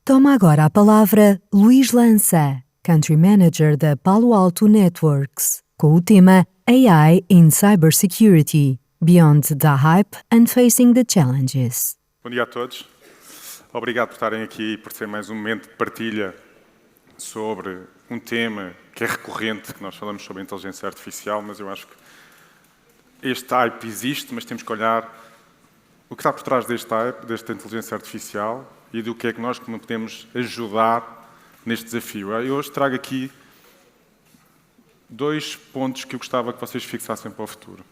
Toma agora a palavra Luís Lança, Country Manager da Palo Alto Networks, com o tema AI in Cybersecurity, Beyond the Hype and Facing the Challenges. Bom dia a todos. Obrigado por estarem aqui e por ser mais um momento de partilha sobre um tema que é recorrente, que nós falamos sobre a inteligência artificial, mas eu acho que este hype existe, mas temos que olhar o que está por trás deste hype, desta inteligência artificial e do que é que nós podemos ajudar neste desafio. Eu hoje trago aqui dois pontos que eu gostava que vocês fixassem para o futuro.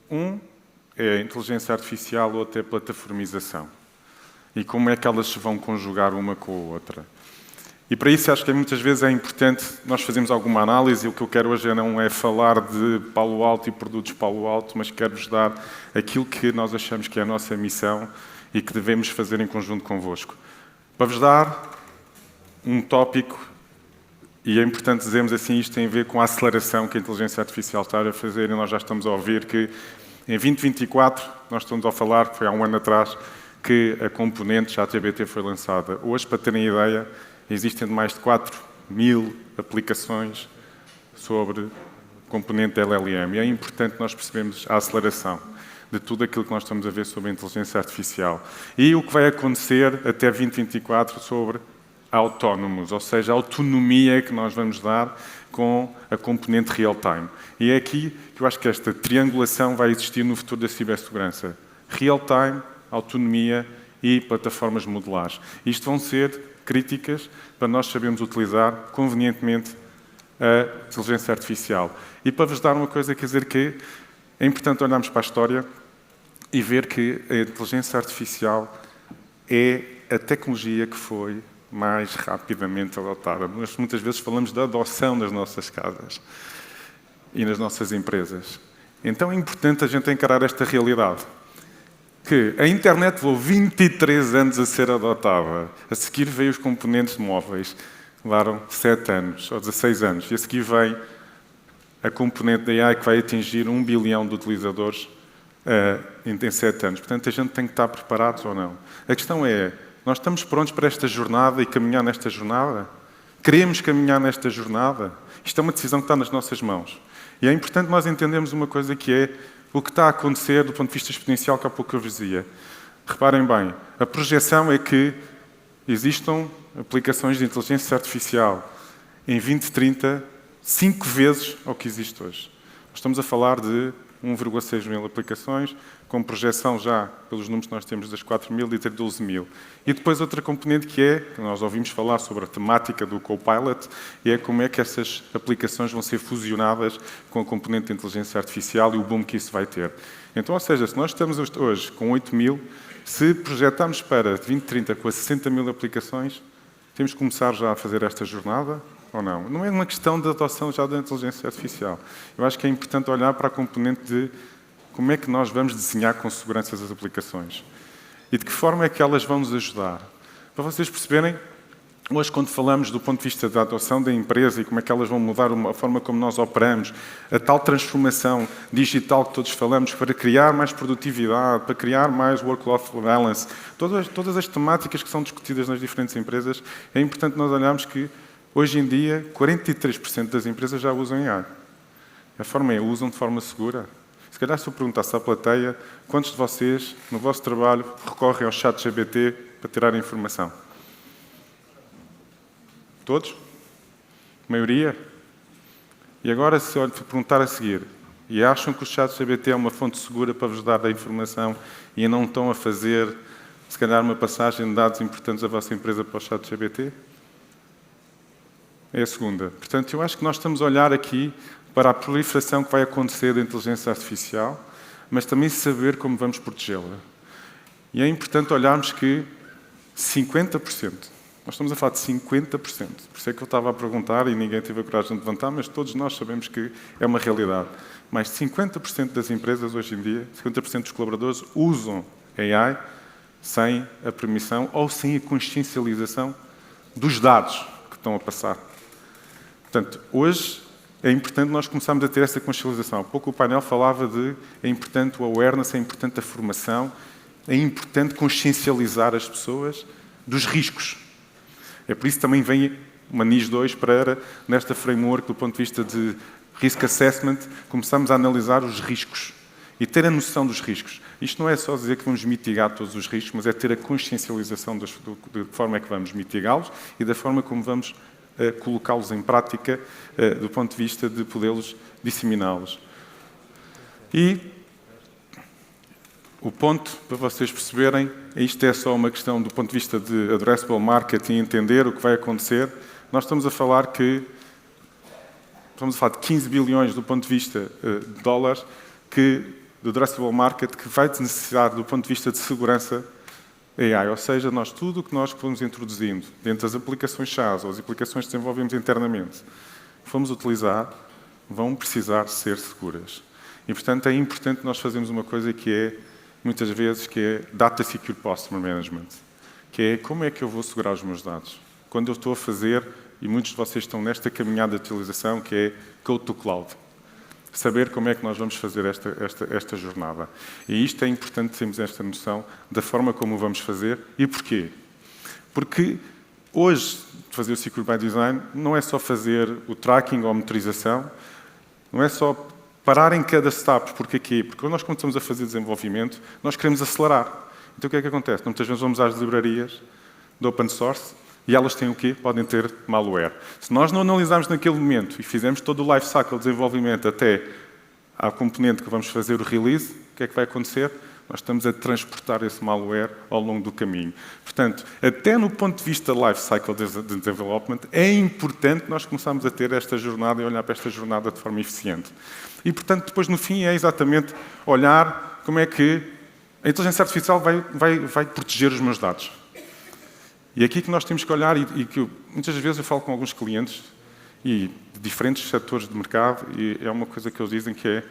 Um é a inteligência artificial, o outro é a plataformização. E como é que elas se vão conjugar uma com a outra. E para isso acho que muitas vezes é importante nós fazermos alguma análise. E o que eu quero hoje não é falar de Palo Alto e produtos Palo Alto, mas quero-vos dar aquilo que nós achamos que é a nossa missão e que devemos fazer em conjunto convosco. Para vos dar um tópico, e é importante dizermos assim, isto tem a ver com a aceleração que a inteligência artificial está a fazer, e nós já estamos a ouvir que em 2024, nós estamos a falar, que foi há um ano atrás, que a componente ChatGPT foi lançada. Hoje, para terem ideia, existem mais de 4.000 aplicações sobre componente LLM. E é importante nós percebermos a aceleração de tudo aquilo que nós estamos a ver sobre a inteligência artificial. E o que vai acontecer até 2024 sobre autónomos, ou seja, a autonomia que nós vamos dar com a componente real-time. E é aqui que eu acho que esta triangulação vai existir no futuro da cibersegurança. Real-time, autonomia e plataformas modulares. Isto vão ser críticas para nós sabermos utilizar convenientemente a inteligência artificial. E para vos dar uma coisa, quer dizer que é importante olharmos para a história e ver que a inteligência artificial é a tecnologia que foi mais rapidamente adotada. Nós muitas vezes falamos da adoção nas nossas casas e nas nossas empresas. Então é importante a gente encarar esta realidade. Que a internet levou 23 anos a ser adotada. A seguir veio os componentes móveis. Levaram 7 anos, ou 16 anos. E a seguir vem a componente da AI que vai atingir 1 bilhão de utilizadores em 7 anos. Portanto, a gente tem que estar preparados ou não. A questão é, nós estamos prontos para esta jornada e caminhar nesta jornada? Queremos caminhar nesta jornada? Isto é uma decisão que está nas nossas mãos. E é importante nós entendermos uma coisa que é o que está a acontecer do ponto de vista exponencial que há pouco eu vos dizia. Reparem bem, a projeção é que existam aplicações de inteligência artificial em 2030 5 vezes ao que existe hoje. Nós estamos a falar de 1,6 mil aplicações, com projeção já, pelos números que nós temos, das 4.000 e até 12.000. E depois outra componente que nós ouvimos falar sobre a temática do Copilot, e é como é que essas aplicações vão ser fusionadas com a componente de inteligência artificial e o boom que isso vai ter. Então, ou seja, se nós estamos hoje com 8.000, se projetarmos para 2030 com as 60.000 aplicações, temos que começar já a fazer esta jornada ou não? Não é uma questão de adoção já da inteligência artificial. Eu acho que é importante olhar para a componente de como é que nós vamos desenhar com segurança as aplicações. E de que forma é que elas vão nos ajudar. Para vocês perceberem, hoje quando falamos do ponto de vista da adoção da empresa e como é que elas vão mudar a forma como nós operamos, a tal transformação digital que todos falamos para criar mais produtividade, para criar mais work-life balance, todas as temáticas que são discutidas nas diferentes empresas, é importante nós olharmos que hoje em dia, 43% das empresas já usam AI. A forma é, usam de forma segura. Se calhar se eu perguntasse à plateia, quantos de vocês, no vosso trabalho, recorrem ao ChatGPT para tirar informação? Todos? A maioria? E agora, se eu lhe perguntar a seguir, e acham que o ChatGPT é uma fonte segura para vos dar a informação e não estão a fazer, se calhar, uma passagem de dados importantes da vossa empresa para o ChatGPT? É a segunda. Portanto, eu acho que nós estamos a olhar aqui para a proliferação que vai acontecer da inteligência artificial, mas também saber como vamos protegê-la. E é importante olharmos que 50%, nós estamos a falar de 50%, por isso é que eu estava a perguntar e ninguém teve a coragem de levantar, mas todos nós sabemos que é uma realidade. Mais de 50% das empresas hoje em dia, 50% dos colaboradores usam AI sem a permissão ou sem a consciencialização dos dados que estão a passar. Portanto, hoje é importante nós começarmos a ter essa consciencialização. Há pouco o painel falava de é importante o awareness, é importante a formação, é importante consciencializar as pessoas dos riscos. É por isso que também vem uma NIS 2 para, nesta framework, do ponto de vista de risk assessment, começamos a analisar os riscos e ter a noção dos riscos. Isto não é só dizer que vamos mitigar todos os riscos, mas é ter a consciencialização de que forma é que vamos mitigá-los e da forma como vamos colocá-los em prática do ponto de vista de podê-los disseminá-los. E o ponto, para vocês perceberem, isto é só uma questão do ponto de vista de addressable market e entender o que vai acontecer. Nós estamos a falar de 15 bilhões do ponto de vista de dólares do addressable market que vai necessitar do ponto de vista de segurança AI, ou seja, tudo o que nós fomos introduzindo dentro das aplicações SaaS ou as aplicações que desenvolvemos internamente, fomos utilizar, vão precisar ser seguras. E, portanto, é importante nós fazermos uma coisa que é, muitas vezes, que é Data Secure Posture Management, que é como é que eu vou segurar os meus dados. Quando eu estou a fazer, e muitos de vocês estão nesta caminhada de utilização, que é Code to Cloud. Saber como é que nós vamos fazer esta jornada. E isto é importante termos esta noção da forma como o vamos fazer e porquê. Porque hoje, fazer o Secure by Design não é só fazer o tracking ou a monitorização, não é só parar em cada step. Porque aqui, porque quando nós começamos a fazer desenvolvimento, nós queremos acelerar. Então o que é que acontece? Muitas vezes vamos às livrarias do open source e elas têm o quê? Podem ter malware. Se nós não analisarmos naquele momento e fizermos todo o life cycle de desenvolvimento até à componente que vamos fazer o release, o que é que vai acontecer? Nós estamos a transportar esse malware ao longo do caminho. Portanto, até no ponto de vista life cycle de development, é importante nós começarmos a ter esta jornada e olhar para esta jornada de forma eficiente. E, portanto, depois, no fim, é exatamente olhar como é que a inteligência artificial vai proteger os meus dados. E aqui que nós temos que olhar, e que muitas vezes eu falo com alguns clientes e de diferentes setores de mercado, e é uma coisa que eles dizem que é: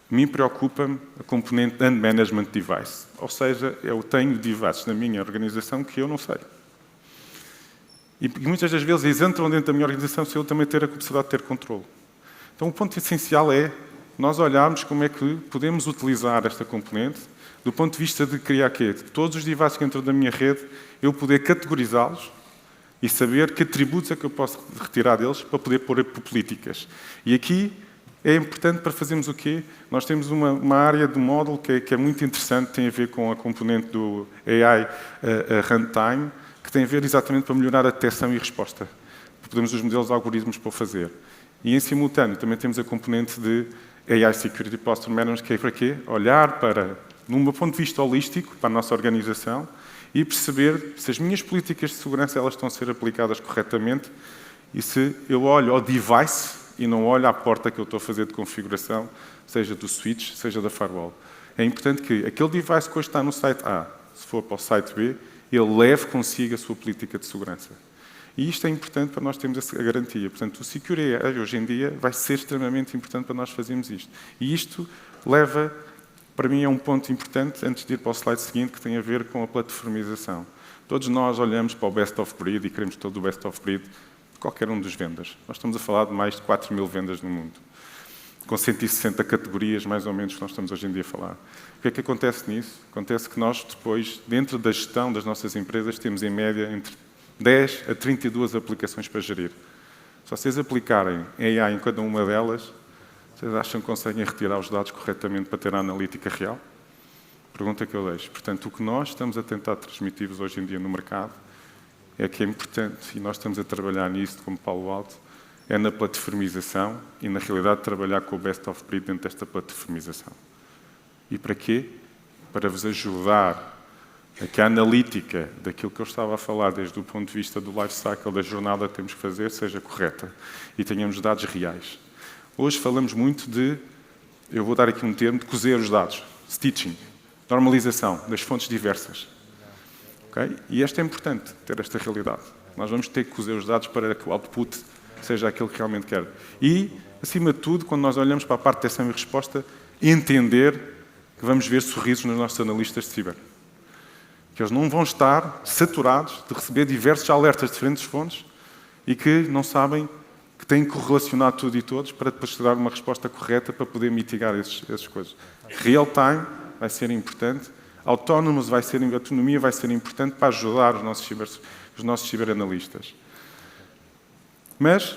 me preocupa-me a componente and management device. Ou seja, eu tenho devices na minha organização que eu não sei. E muitas das vezes eles entram dentro da minha organização se eu também ter a capacidade de ter controle. Então o ponto essencial é nós olharmos como é que podemos utilizar esta componente do ponto de vista de criar quê? Todos os devices que entram da minha rede, eu poder categorizá-los e saber que atributos é que eu posso retirar deles para poder pôr políticas. E aqui é importante para fazermos o quê? Nós temos uma área do módulo que é muito interessante, tem a ver com a componente do AI Runtime, que tem a ver exatamente para melhorar a detecção e resposta. Podemos os modelos de algoritmos para o fazer. E em simultâneo também temos a componente de AI Security Posture Management, que é para quê? Olhar para, num ponto de vista holístico, para a nossa organização e perceber se as minhas políticas de segurança elas estão a ser aplicadas corretamente e se eu olho ao device e não olho à porta que eu estou a fazer de configuração, seja do switch, seja da firewall. É importante que aquele device que hoje está no site A, se for para o site B, ele leve consigo a sua política de segurança. E isto é importante para nós termos a garantia. Portanto, o Secure AI, hoje em dia, vai ser extremamente importante para nós fazermos isto. E isto leva, para mim, a um ponto importante, antes de ir para o slide seguinte, que tem a ver com a plataformização. Todos nós olhamos para o best of breed e queremos todo o best of breed de qualquer um dos vendas. Nós estamos a falar de mais de 4.000 vendas no mundo, com 160 categorias, mais ou menos, que nós estamos hoje em dia a falar. O que é que acontece nisso? Acontece que nós, depois, dentro da gestão das nossas empresas, temos, em média, entre 10 a 32 aplicações para gerir. Se vocês aplicarem AI em cada uma delas, vocês acham que conseguem retirar os dados corretamente para ter a analítica real? Pergunta que eu deixo. Portanto, o que nós estamos a tentar transmitir-vos hoje em dia no mercado é que é importante, e nós estamos a trabalhar nisso como Palo Alto, é na plataformização e, na realidade, trabalhar com o best of breed dentro desta plataformização. E para quê? Para vos ajudar a que a analítica daquilo que eu estava a falar, desde o ponto de vista do life cycle, da jornada que temos que fazer, seja correta e tenhamos dados reais. Hoje falamos muito de, eu vou dar aqui um termo, de cozer os dados, stitching, normalização das fontes diversas. Okay? E esta é importante, ter esta realidade. Nós vamos ter que cozer os dados para que o output seja aquilo que realmente quer. E, acima de tudo, quando nós olhamos para a parte de detecção e resposta, entender que vamos ver sorrisos nos nossos analistas de ciber. Que eles não vão estar saturados de receber diversos alertas de diferentes fontes e que não sabem que têm que correlacionar tudo e todos para depois dar uma resposta correta para poder mitigar essas coisas. Real time vai ser importante. Autónomos a autonomia vai ser importante para ajudar os nossos ciberanalistas. Mas,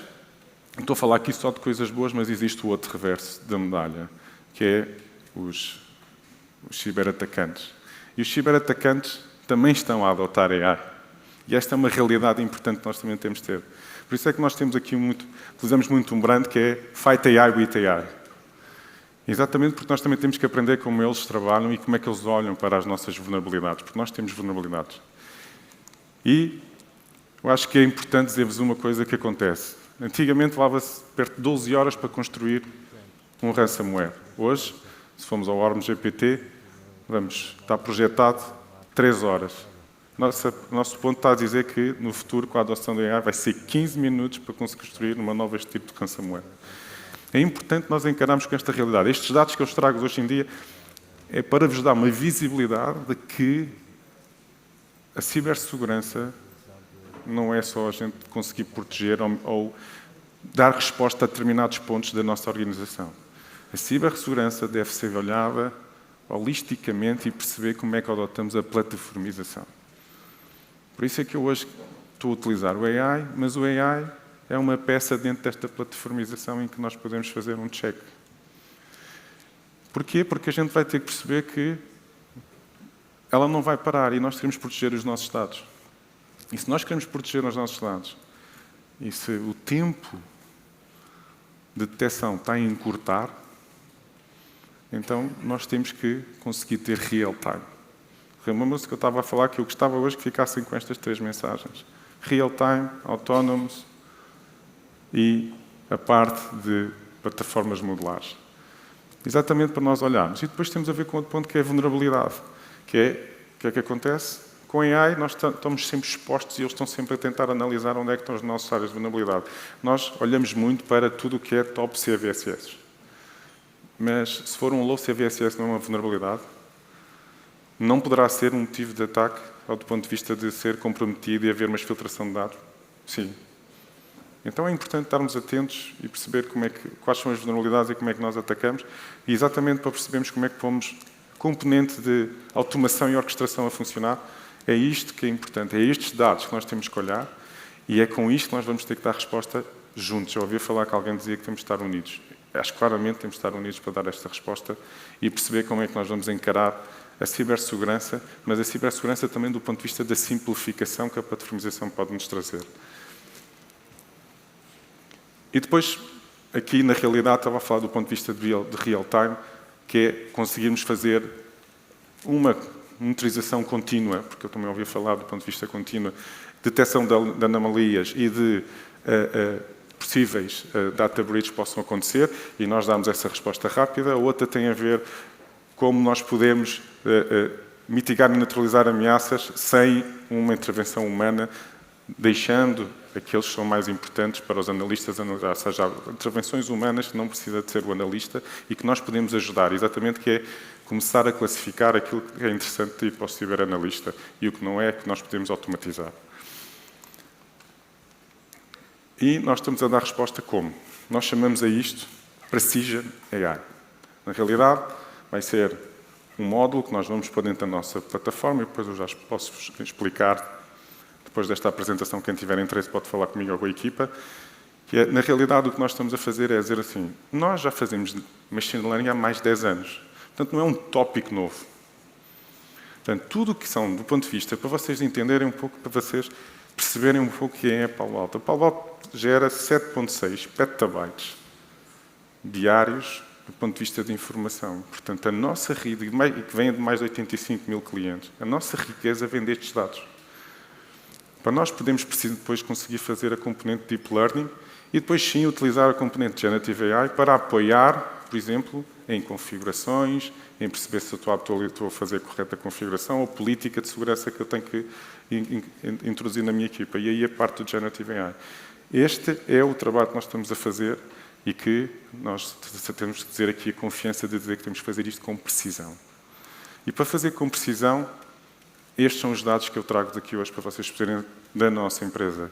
estou a falar aqui só de coisas boas, mas existe o outro reverso da medalha, que é os ciberatacantes. E os ciberatacantes também estão a adotar AI. E esta é uma realidade importante que nós também temos de ter. Por isso é que nós temos aqui utilizamos muito um brand que é Fight AI with AI. Exatamente porque nós também temos que aprender como eles trabalham e como é que eles olham para as nossas vulnerabilidades, porque nós temos vulnerabilidades. E eu acho que é importante dizer-vos uma coisa que acontece. Antigamente levava-se perto de 12 horas para construir um ransomware. Hoje, se formos ao ORM-GPT, está projetado 3 horas. Nosso ponto está a dizer que, no futuro, com a adoção da AI, vai ser 15 minutos para conseguir construir uma nova tipo de ransomware. É importante nós encararmos com esta realidade. Estes dados que eu trago hoje em dia é para vos dar uma visibilidade de que a cibersegurança não é só a gente conseguir proteger ou dar resposta a determinados pontos da nossa organização. A cibersegurança deve ser olhada holisticamente e perceber como é que adotamos a plataformização. Por isso é que eu hoje estou a utilizar o AI, mas o AI é uma peça dentro desta plataformização em que nós podemos fazer um check. Porquê? Porque a gente vai ter que perceber que ela não vai parar e nós queremos proteger os nossos dados. E se nós queremos proteger os nossos dados, e se o tempo de detecção está a encurtar, então nós temos que conseguir ter real time. Lembra-se que eu estava a falar que eu gostava hoje que ficassem com estas 3 mensagens. Real time, autónomos e a parte de plataformas modulares. Exatamente para nós olharmos. E depois temos a ver com outro ponto que é a vulnerabilidade. Que é, o que é que acontece? Com a AI nós estamos sempre expostos e eles estão sempre a tentar analisar onde é que estão as nossas áreas de vulnerabilidade. Nós olhamos muito para tudo o que é top CVSS. Mas se for um low CVSS não é uma vulnerabilidade, não poderá ser um motivo de ataque do ponto de vista de ser comprometido e haver uma exfiltração de dados? Sim. Então é importante estarmos atentos e perceber quais são as vulnerabilidades e como é que nós atacamos, e exatamente para percebermos como é que pomos componente de automação e orquestração a funcionar. É isto que é importante, é estes dados que nós temos que olhar e é com isto que nós vamos ter que dar resposta juntos. Eu ouvi falar que alguém dizia que temos de estar unidos. Acho que claramente temos de estar unidos para dar esta resposta e perceber como é que nós vamos encarar a cibersegurança, mas a cibersegurança também do ponto de vista da simplificação que a plataformização pode nos trazer. E depois, aqui na realidade, estava a falar do ponto de vista de real time, que é conseguirmos fazer uma monitorização contínua, porque eu também ouvi falar do ponto de vista contínuo, detecção de anomalias e de possíveis data breach possam acontecer, e nós damos essa resposta rápida. A outra tem a ver como nós podemos mitigar e neutralizar ameaças sem uma intervenção humana, deixando aqueles que são mais importantes para os analistas analisar, ou seja, intervenções humanas que não precisa de ser o analista e que nós podemos ajudar, exatamente, que é começar a classificar aquilo que é interessante ir para o ciberanalista e o que não é, que nós podemos automatizar. E nós estamos a dar resposta como? Nós chamamos a isto Precision AI. Na realidade, vai ser um módulo que nós vamos pôr dentro da nossa plataforma e depois eu já posso explicar, depois desta apresentação, quem tiver interesse pode falar comigo ou com a equipa, que é, na realidade, o que nós estamos a fazer é dizer assim, nós já fazemos Machine Learning há mais de 10 anos. Portanto, não é um tópico novo. Portanto, tudo o que são, do ponto de vista, para vocês entenderem um pouco, para vocês perceberem um pouco o que é a Palo Alto. A Palo Alto gera 7,6 petabytes diários do ponto de vista de informação. Portanto, a nossa rede, que vem de mais de 85 mil clientes, a nossa riqueza vem destes dados. Para nós podemos depois conseguir fazer a componente Deep Learning e depois sim utilizar a componente Generative AI para apoiar, por exemplo, em configurações, em perceber se estou a fazer a correta configuração ou política de segurança que eu tenho que introduzir na minha equipa. E aí a parte do Generative AI. Este é o trabalho que nós estamos a fazer e que nós temos que dizer aqui a confiança de dizer que temos que fazer isto com precisão. E para fazer com precisão, estes são os dados que eu trago daqui hoje para vocês perceberem da nossa empresa.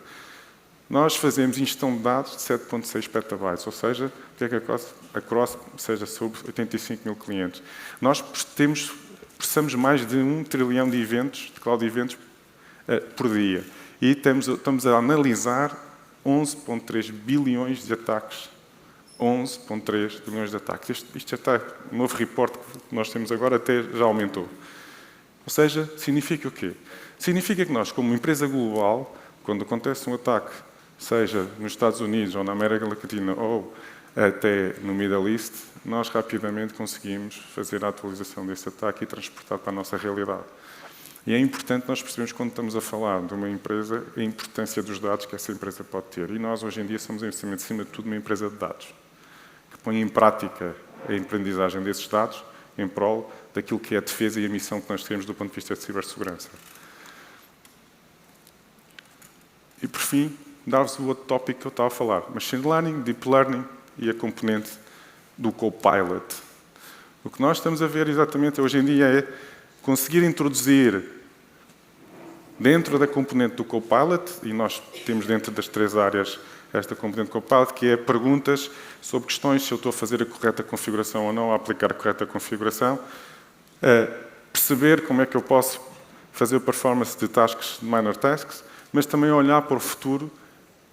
Nós fazemos ingestão de dados de 7,6 petabytes, ou seja, o que é que a Cross seja sobre 85 mil clientes. Nós temos processamos mais de 1 trilhão de eventos, de cloud events, por dia. E estamos a analisar 11,3 bilhões de ataques. 11,3 bilhões de ataques. Isto já está, o novo report que nós temos agora até já aumentou. Ou seja, significa o quê? Significa que nós, como empresa global, quando acontece um ataque, seja nos Estados Unidos ou na América Latina ou até no Middle East, nós rapidamente conseguimos fazer a atualização desse ataque e transportar para a nossa realidade. E é importante nós percebermos, quando estamos a falar de uma empresa, a importância dos dados que essa empresa pode ter. E nós, hoje em dia, somos, acima de tudo, uma empresa de dados, que põe em prática a aprendizagem desses dados em prol daquilo que é a defesa e a missão que nós temos do ponto de vista de cibersegurança. E, por fim, dar-vos o outro tópico que eu estava a falar. Machine Learning, Deep Learning e a componente do Copilot. O que nós estamos a ver exatamente hoje em dia é conseguir introduzir dentro da componente do Copilot, e nós temos dentro das 3 áreas esta componente Copilot, que é perguntas sobre questões se eu estou a fazer a correta configuração ou não, a aplicar a correta configuração, perceber como é que eu posso fazer a performance de tasks, de minor tasks, mas também olhar para o futuro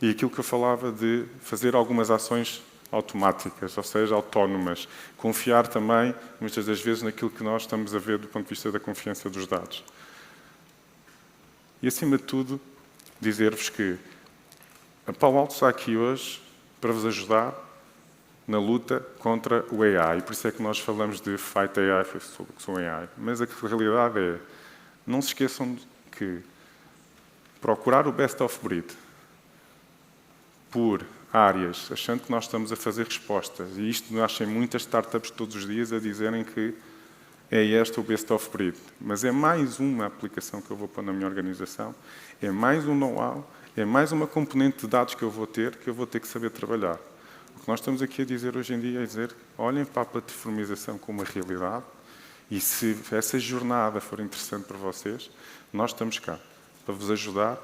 e aquilo que eu falava de fazer algumas ações automáticas, ou seja, autónomas. Confiar também, muitas das vezes, naquilo que nós estamos a ver do ponto de vista da confiança dos dados. E, acima de tudo, dizer-vos que a Palo Alto está aqui hoje para vos ajudar na luta contra o AI. E por isso é que nós falamos de Fight AI, com AI. Mas a realidade é, não se esqueçam que procurar o best of breed por áreas, achando que nós estamos a fazer respostas, e isto nascem muitas startups todos os dias a dizerem que é este o best of breed, mas é mais uma aplicação que eu vou pôr na minha organização, é mais um know-how, é mais uma componente de dados que eu vou ter que saber trabalhar. O que nós estamos aqui a dizer hoje em dia é dizer, olhem para a plataformização como uma realidade, e se essa jornada for interessante para vocês, nós estamos cá para vos ajudar,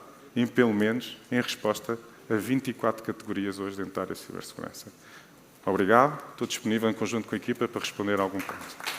pelo menos, em resposta a 24 categorias hoje dentro da área de cibersegurança. Obrigado, estou disponível em conjunto com a equipa para responder a algum ponto.